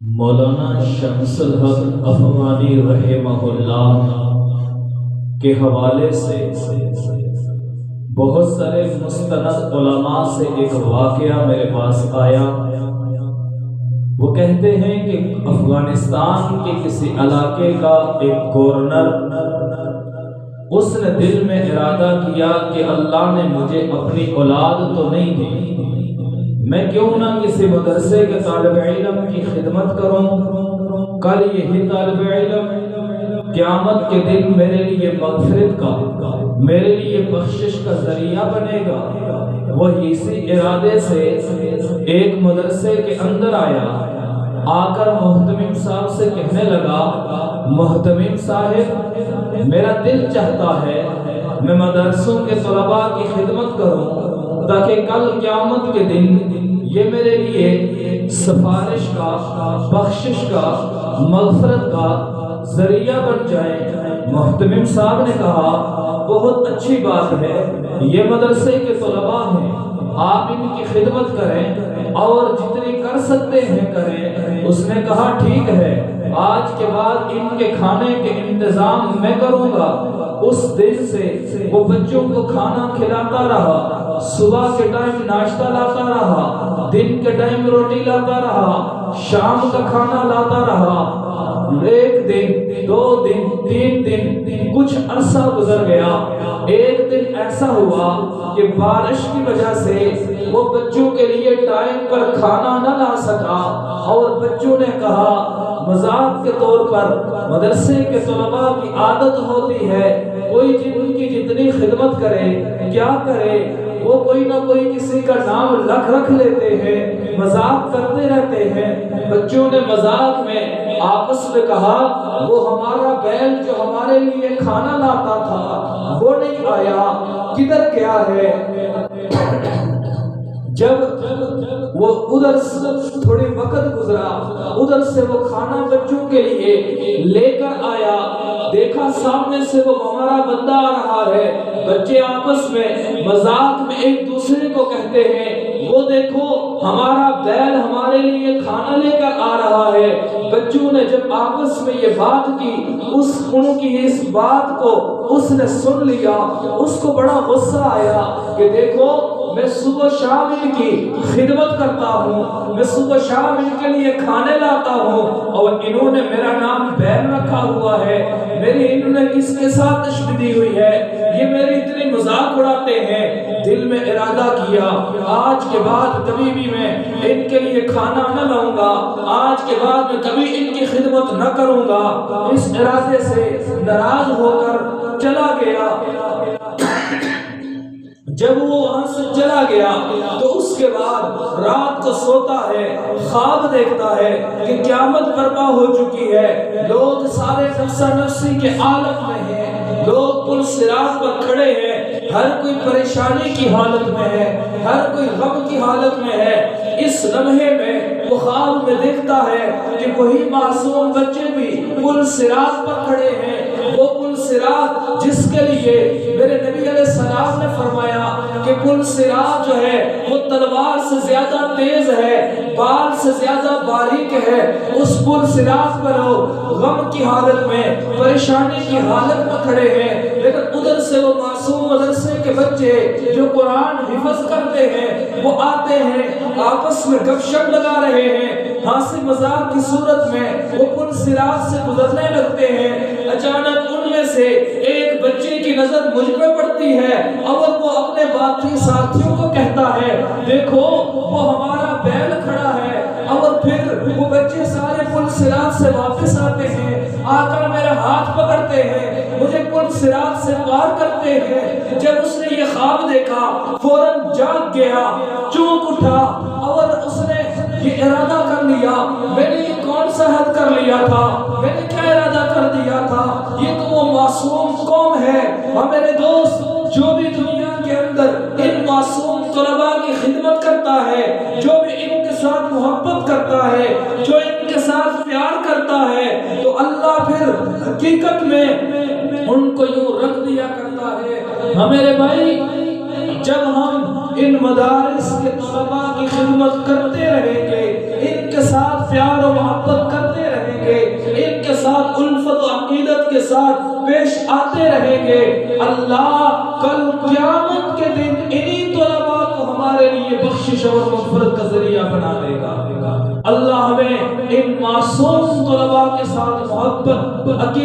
مولانا شمس الحق افغانی رحمہ اللہ کے حوالے سے بہت سارے مستند علماء سے ایک واقعہ میرے پاس آیا۔ وہ کہتے ہیں کہ افغانستان کے کسی علاقے کا ایک گورنر، اس نے دل میں ارادہ کیا کہ اللہ نے مجھے اپنی اولاد تو نہیں دی، میں کیوں نہ کسی مدرسے کے طالب علم کی خدمت کروں، کل یہی طالب علم قیامت کے دن میرے لیے مغفرت کا، میرے لیے بخشش کا ذریعہ بنے گا۔ وہ اسی ارادے سے ایک مدرسے کے اندر آیا، آ کر محتمم صاحب سے کہنے لگا، محتمم صاحب، میرا دل چاہتا ہے میں مدرسوں کے طلباء کی خدمت کروں تاکہ کل قیامت کے دن یہ میرے لیے سفارش کا، بخشش کا، مغفرت کا ذریعہ بن جائے۔ محتمم صاحب نے کہا، بہت اچھی بات ہے، یہ مدرسے کے طلباء ہیں، آپ ان کی خدمت کریں اور جتنی کر سکتے ہیں کریں۔ اس نے کہا، ٹھیک ہے، آج کے بعد ان کے کھانے کے انتظام میں کروں گا۔ اس دن سے وہ بچوں کو کھانا کھلاتا رہا، صبح کے ٹائم ناشتہ لاتا رہا، دن کے ٹائم روٹی لاتا رہا، شام کا کھانا لاتا رہا۔ ایک دن، دو دن، تین دن، کچھ عرصہ گزر گیا۔ ایک دن ایسا ہوا کہ بارش کی وجہ سے وہ بچوں کے لیے ٹائم پر کھانا نہ لا سکا، اور بچوں نے کہا، مذاق کے طور پر مدرسے کے طلباء کی عادت ہوتی ہے، کوئی ان کی جتنی خدمت کرے، کیا کرے، وہ کوئی نہ کوئی کسی کا نام رکھ لیتے ہیں، مذاق کرتے رہتے ہیں۔ بچوں نے مذاق میں آپس میں کہا، وہ ہمارا بیل جو ہمارے لیے کھانا لاتا تھا وہ نہیں آیا، کدھر گیا ہے؟ جب وہ ادھر تھوڑی وقت گزرا، ادھر سے وہ کھانا بچوں کے لیے لے کر آیا، دیکھا سامنے سے وہ ہمارا بندہ آ رہا ہے۔ بچے آپس میں مذاق میں ایک دوسرے کو کہتے ہیں، وہ دیکھو ہمارا بیل ہمارے لیے کھانا لے کر آ رہا ہے۔ بچوں نے جب آپس میں یہ بات کی، ان کی اس بات کو اس نے سن لیا، اس کو بڑا غصہ آیا کہ دیکھو، میں صبح شام ان کی خدمت کرتا ہوں، میں صبح شام ان کے لیے کھانے لاتا ہوں، اور انہوں نے میرا نام بیل رکھا ہوا ہے، میری انہوں نے کس کے ساتھ تشبیہ دی ہوئی ہے، یہ میری اتنی مذاق اڑاتے ہیں۔ دل میں ارادہ کیا، آج کے بعد کبھی بھی میں ان کے لیے کھانا نہ لاؤں گا، آج کے بعد میں کبھی ان کی خدمت نہ کروں گا۔ اس ارادے سے ناراض ہو کر چلا گیا۔ جب وہ وہاں سے چلا گیا تو اس کے بعد رات کو سوتا ہے، خواب دیکھتا ہے کہ قیامت برپا ہو چکی ہے، لوگ سارے نفسا نفسی کے عالم میں ہیں، لوگ پل صراط پر کھڑے ہیں، ہر کوئی پریشانی کی حالت میں ہے، ہر کوئی غم کی حالت میں ہے۔ اس لمحے میں وہ خواب میں دیکھتا ہے کہ وہی معصوم بچے بھی پل صراط پر کھڑے ہیں، وہ پل صراط جس کے لیے میرے نبی علیہ السلام نے فرمایا کہ پل صراط جو ہے وہ تلوار سے زیادہ تیز ہے، بال سے زیادہ باریک ہے۔ اس پل صراط پر لوگ غم کی حالت میں، پریشانی کی حالت میں کھڑے ہیں، لیکن ادھر سے وہ معصوم مدرسے کے بچے جو قرآن حفظ کرتے ہیں وہ آتے ہیں، آپس میں گپ شپ لگا رہے ہیں، ہنسی مذاق کی صورت میں وہ پل صراط سے گزرنے لگتے ہیں۔ اچانک ان میں سے ایک بچے کی نظر مجھ پہ پڑتی ہے، اور وہ اپنے باقی ساتھیوں کو کہتا ہے، دیکھو وہ ہمارا بیل کھڑا ہے۔ اور پھر وہ بچے سارے پل صراط سے واپس آتے ہیں، آ کر میرا ہاتھ پکڑتے ہیں، مجھے پل صراط سے پار کرتے ہیں۔ جب اس نے یہ خواب دیکھا، فوراً جاگ گیا، چونک اٹھا، اور اس نے یہ ارادہ کر لیا، میں نے یہ کون سا حد کر لیا تھا، میں نے کیا ارادہ کر دیا تھا، یہ تو وہ معصوم قوم ہے۔ اور میرے دوست، جو بھی دنیا کے اندر ان معصوم طلباء کی خدمت کرتا ہے، جو بھی ان کے ساتھ محبت کرتا ہے، جو ان کے ساتھ پیار کرتا ہے، تو اللہ پھر حقیقت میں ان کو یوں رکھ دیا کرتا ہے۔ ہمارے بھائی، جب ہم ان مدارس کے طلباء کی خدمت کرتے رہیں گے، ان کے ساتھ پیار و محبت کرتے رہیں گے، ان کے ساتھ الفت و عقیدت کے ساتھ پیش آتے رہیں گے، اللہ کل قیامت کے دن انہی طلباء کو ہمارے لیے بخشش اور مغفرت کا ذریعہ بنا دے گا۔ اللہ ہمیں ان معصوم طلباء کے ساتھ محبت عقیدت